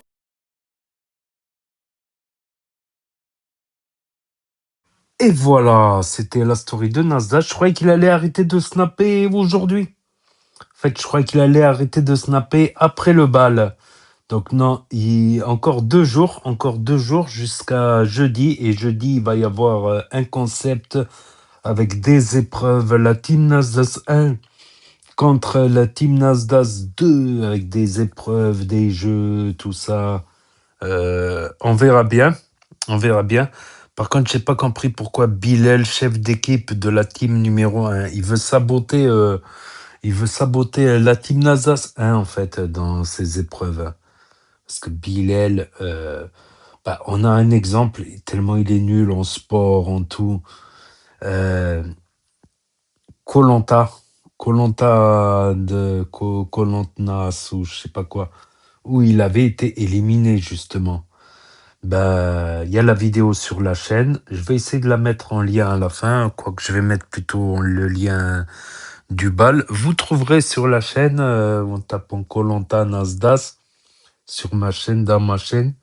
Et voilà, c'était la story de Nasdaq. Je croyais qu'il allait arrêter de snapper aujourd'hui. En fait, je croyais qu'il allait arrêter de snapper après le bal. Donc non, encore 2 jours jusqu'à jeudi. Et jeudi, il va y avoir un concept avec des épreuves. La Team Nasdaq 1 contre la Team Nasdaq 2 avec des épreuves, des jeux, tout ça. On verra bien. Par contre, j'ai pas compris pourquoi Bilal, chef d'équipe de la team numéro 1, il veut saboter la team Nasdaq 1 en fait dans ces épreuves. Parce que Bilal, on a un exemple, tellement il est nul en sport, en tout. Koh-Lanta de Koh-Lantnas ou je sais pas quoi, où il avait été éliminé justement. Il y a la vidéo sur la chaîne. Je vais essayer de la mettre en lien à la fin, quoique je vais mettre plutôt le lien du bal. Vous trouverez sur la chaîne, en tapant Koh-Lanta Nasdaq, sur ma chaîne, dans ma chaîne,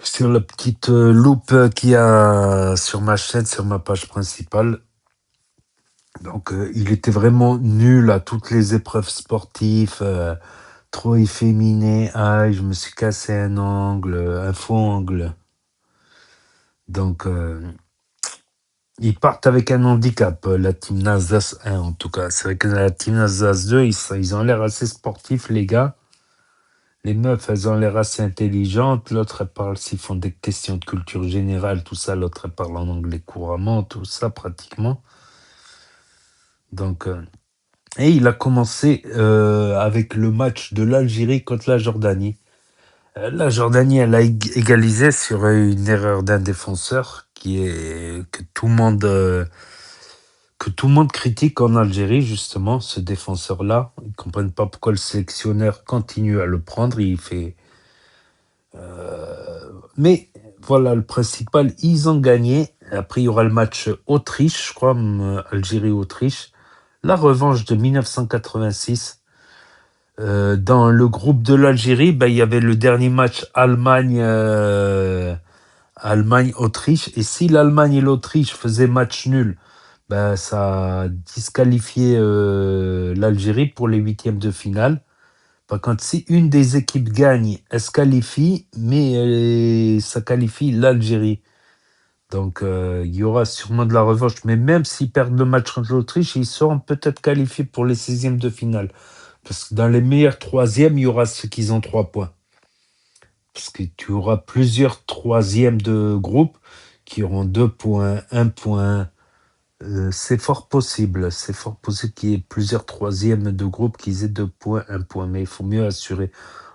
sur la petite loupe qu'il y a sur ma chaîne, sur ma page principale. Donc, il était vraiment nul à toutes les épreuves sportives, trop efféminé. Ah, je me suis cassé un faux angle. Donc, ils partent avec un handicap, la Team Nasdaq 1 en tout cas. C'est vrai que la Team Nasdaq 2, ils ont l'air assez sportifs, les gars. Les meufs, elles ont l'air assez intelligentes. L'autre, elle parle, s'ils font des questions de culture générale, tout ça. L'autre, elle parle en anglais couramment, tout ça, pratiquement. Donc, et il a commencé avec le match de l'Algérie contre la Jordanie. La Jordanie, elle a égalisé sur une erreur d'un défenseur que tout le monde critique en Algérie, justement, ce défenseur-là. Ils ne comprennent pas pourquoi le sélectionneur continue à le prendre. Il fait. Mais voilà, le principal, ils ont gagné. Après, il y aura le match Autriche, je crois, Algérie-Autriche. La revanche de 1986. Dans le groupe de l'Algérie, il y avait le dernier match Allemagne-Autriche. Et si l'Allemagne et l'Autriche faisaient match nul, ça disqualifiait l'Algérie pour les huitièmes de finale. Par contre, si une des équipes gagne, elle se qualifie, mais ça qualifie l'Algérie. Donc, il y aura sûrement de la revanche. Mais même s'ils perdent le match contre l'Autriche, ils seront peut-être qualifiés pour les 16e de finale. Parce que dans les meilleurs troisièmes, il y aura ceux qui ont 3 points. Parce que tu auras plusieurs troisièmes de groupe qui auront 2 points, 1 point. C'est fort possible qu'il y ait plusieurs troisièmes de groupe qui aient 2 points, 1 point. Mais il faut mieux assurer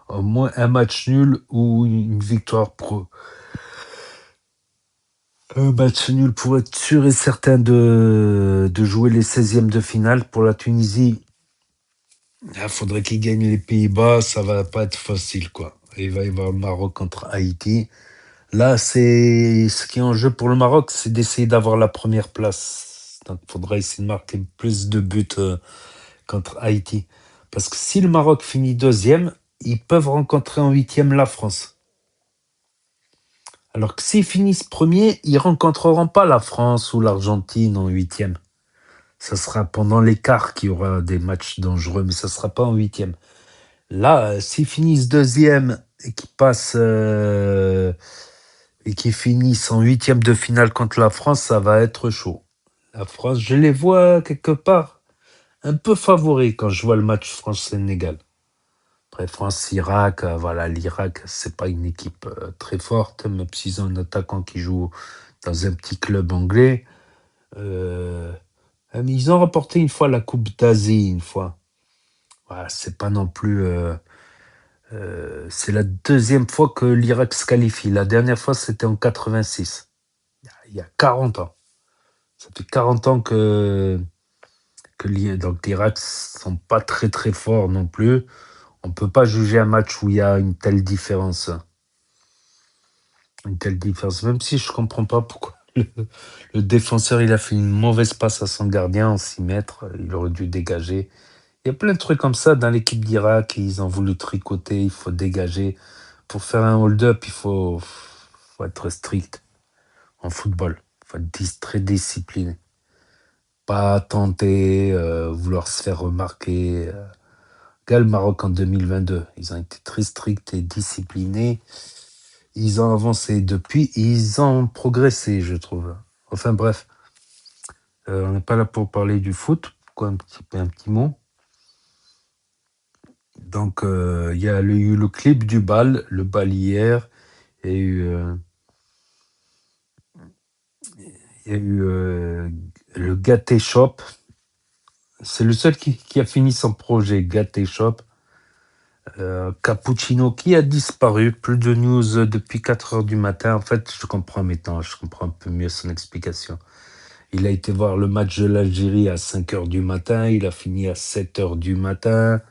au moins un match nul ou une victoire pro. Un match nul pour être sûr et certain de jouer les 16e de finale. Pour la Tunisie, il faudrait qu'ils gagnent les Pays-Bas, ça va pas être facile, quoi. Il va y avoir le Maroc contre Haïti. Là, c'est ce qui est en jeu pour le Maroc, c'est d'essayer d'avoir la première place. Donc, il faudra essayer de marquer plus de buts contre Haïti. Parce que si le Maroc finit 2e, ils peuvent rencontrer en 8e la France. Alors que s'ils finissent premier, ils rencontreront pas la France ou l'Argentine en 8e. Ça sera pendant les quarts qu'il y aura des matchs dangereux, mais ça sera pas en 8e. Là, s'ils finissent 2e et qu'ils passent et qu'ils finissent en 8e de finale contre la France, ça va être chaud. La France, je les vois quelque part un peu favori quand je vois le match France-Sénégal. Après France-Irak, voilà, l'Irak, c'est pas une équipe très forte, même s'ils ont un attaquant qui joue dans un petit club anglais. Mais ils ont remporté une fois la Coupe d'Asie, une fois. Voilà, c'est pas non plus. C'est la deuxième fois que l'Irak se qualifie. La dernière fois, c'était en 86. Il y a 40 ans. Ça fait 40 ans donc l'Irak sont pas très très forts non plus. On peut pas juger un match où il y a une telle différence. Une telle différence. Même si je comprends pas pourquoi le défenseur il a fait une mauvaise passe à son gardien en 6 mètres. Il aurait dû dégager. Il y a plein de trucs comme ça dans l'équipe d'Irak. Ils ont voulu tricoter. Il faut dégager. Pour faire un hold-up, faut être strict en football. Il faut être très discipliné. Pas tenter, vouloir se faire remarquer. Regarde le Maroc en 2022. Ils ont été très stricts et disciplinés. Ils ont avancé depuis. Ils ont progressé, je trouve. Enfin bref. On n'est pas là pour parler du foot. Pourquoi un petit mot. Donc, il y a eu le clip du bal, le bal hier. Il y a eu le Gâté Shop. C'est le seul qui a fini son projet, Gâté Shop. Cappuccino qui a disparu. Plus de news depuis 4 heures du matin. En fait, je comprends maintenant. Je comprends un peu mieux son explication. Il a été voir le match de l'Algérie à 5 heures du matin. Il a fini à 7 heures du matin.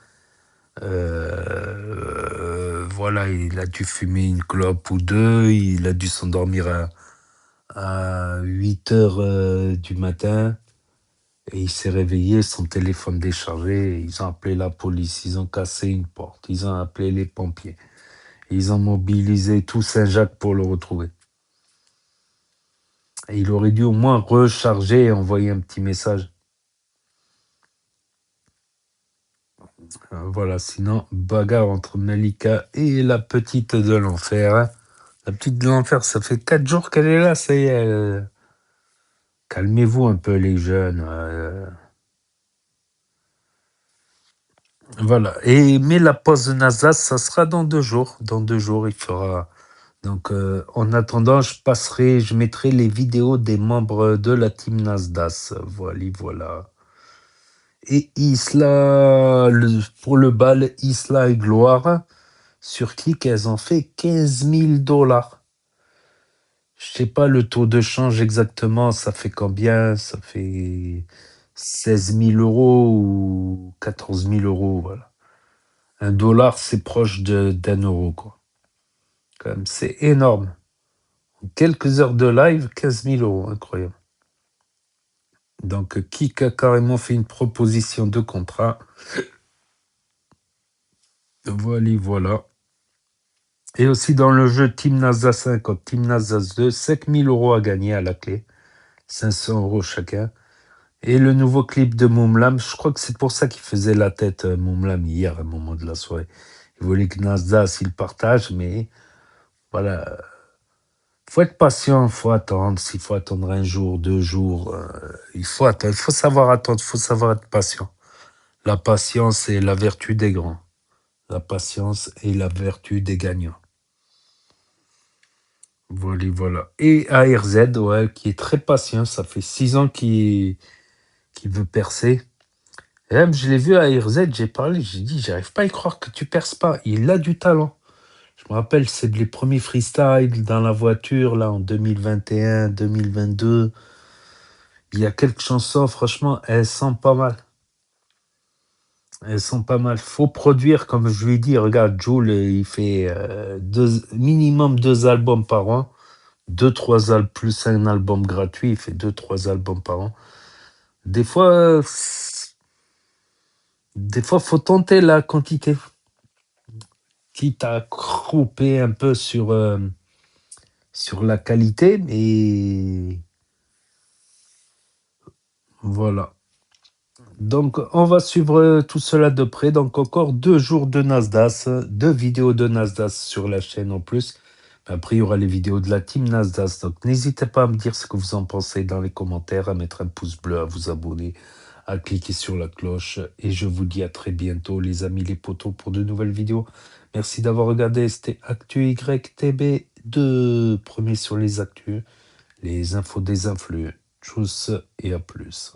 Voilà, il a dû fumer une clope ou deux. Il a dû s'endormir à 8 heures du matin. Et il s'est réveillé, son téléphone déchargé. Ils ont appelé la police. Ils ont cassé une porte. Ils ont appelé les pompiers. Ils ont mobilisé tout Saint-Jacques pour le retrouver. Et il aurait dû au moins recharger et envoyer un petit message. Voilà, sinon, bagarre entre Malika et la petite de l'enfer. Hein. La petite de l'enfer, ça fait 4 jours qu'elle est là, ça y est. Calmez-vous un peu, les jeunes. Voilà. Mais la pause de Nasdaq, ça sera dans 2 jours. Dans 2 jours, il fera. Donc, en attendant, je mettrai les vidéos des membres de la team Nasdaq. Voilà. Et Isla, pour le bal, Isla et Gloire, sur Kik, elles ont fait 15 000 $. Je sais pas le taux de change exactement, ça fait combien? Ça fait 16 000 € ou 14 000 €, voilà. $1, c'est proche d'un euro, quoi. Quand même, c'est énorme. En quelques heures de live, 15 000 €, incroyable. Donc, Kik a carrément fait une proposition de contrat. Voilà. Et aussi dans le jeu Team NASA 5 contre Team NASA 2, 5 000 € à gagner à la clé. 500 € chacun. Et le nouveau clip de Moumlam, je crois que c'est pour ça qu'il faisait la tête, Moumlam, hier, à un moment de la soirée. Il voulait que NASA s'il partage, mais voilà. Faut être patient, faut attendre. S'il faut attendre 1 jour, 2 jours, il faut attendre. Il faut savoir attendre, il faut savoir être patient. La patience est la vertu des grands. La patience est la vertu des gagnants. Voilà. Et ARZ, ouais, qui est très patient. Ça fait 6 ans qu'il veut percer. Et même, je l'ai vu à ARZ, j'ai parlé, j'ai dit, j'arrive pas à y croire que tu perces pas. Il a du talent. Je me rappelle, c'est les premiers freestyles dans la voiture, là, en 2021, 2022. Il y a quelques chansons, franchement, elles sont pas mal. Elles sont pas mal. Faut produire, comme je lui ai dit, regarde, Jul, il fait minimum 2 albums par an. 2-3 albums, plus un album gratuit, il fait 2-3 albums par an. Des fois, faut tenter la quantité. Quitte à couper un peu sur la qualité, mais voilà. Donc, on va suivre tout cela de près. Donc, encore 2 jours de Nasdaq, 2 vidéos de Nasdaq sur la chaîne en plus. Après, il y aura les vidéos de la team Nasdaq. Donc, n'hésitez pas à me dire ce que vous en pensez dans les commentaires, à mettre un pouce bleu, à vous abonner, à cliquer sur la cloche. Et je vous dis à très bientôt, les amis, les potos, pour de nouvelles vidéos. Merci d'avoir regardé. C'était Actu YTB 2, premier sur les actus, les infos des influx. Tchuss et à plus.